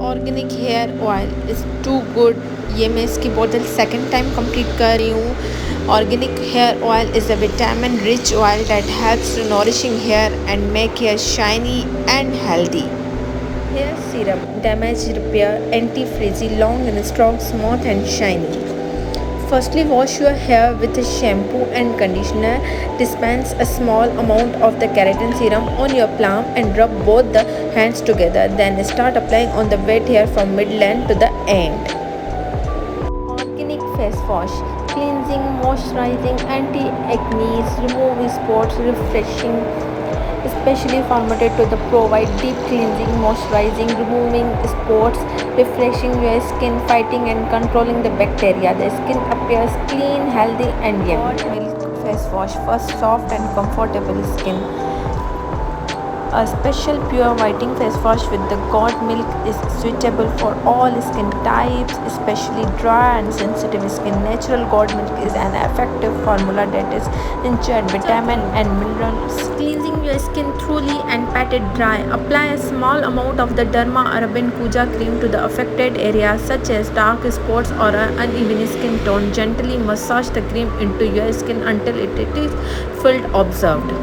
Organic hair oil is too good. ये मैं इसकी बोतल सेकंड टाइम कंप्लीट कर रही हूँ। Organic hair oil is a vitamin rich oil that helps to nourishing hair and make hair shiny and healthy. Hair serum damage repair anti frizzy long and strong smooth and shiny. Firstly, wash your hair with a shampoo and conditioner. Dispense a small amount of the keratin serum on your palm and rub both the hands together. Then start applying on the wet hair from mid-length to the end. Organic face wash, cleansing, moisturizing, anti-acne, remove spots, refreshing, especially formulated to the provide deep cleansing, moisturizing, removing spots, refreshing your skin, fighting and controlling the bacteria. The skin appears clean, healthy and young. Hot milk face wash for soft and comfortable skin. A special pure whitening face wash with the goat milk is suitable for all skin types, especially dry and sensitive skin. Natural goat milk is an effective formula that is enriched vitamin and minerals. Cleansing your skin thoroughly and pat it dry. Apply a small amount of the Derma Arabian Kuja cream to the affected areas such as dark spots or an uneven skin tone. Gently massage the cream into your skin until it is fully absorbed.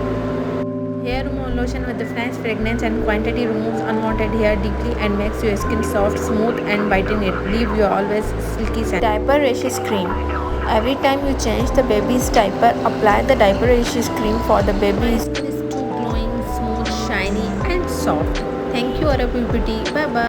Hair removal lotion with the French fragrance and quantity removes unwanted hair deeply and makes your skin soft, smooth and whiten it. Leave you always silky sand. Diaper rashes cream. Every time you change the baby's diaper, apply the diaper rashes cream for the baby's skin is too glowing, smooth, shiny and soft. Thank you, Arabian beauty. Bye bye.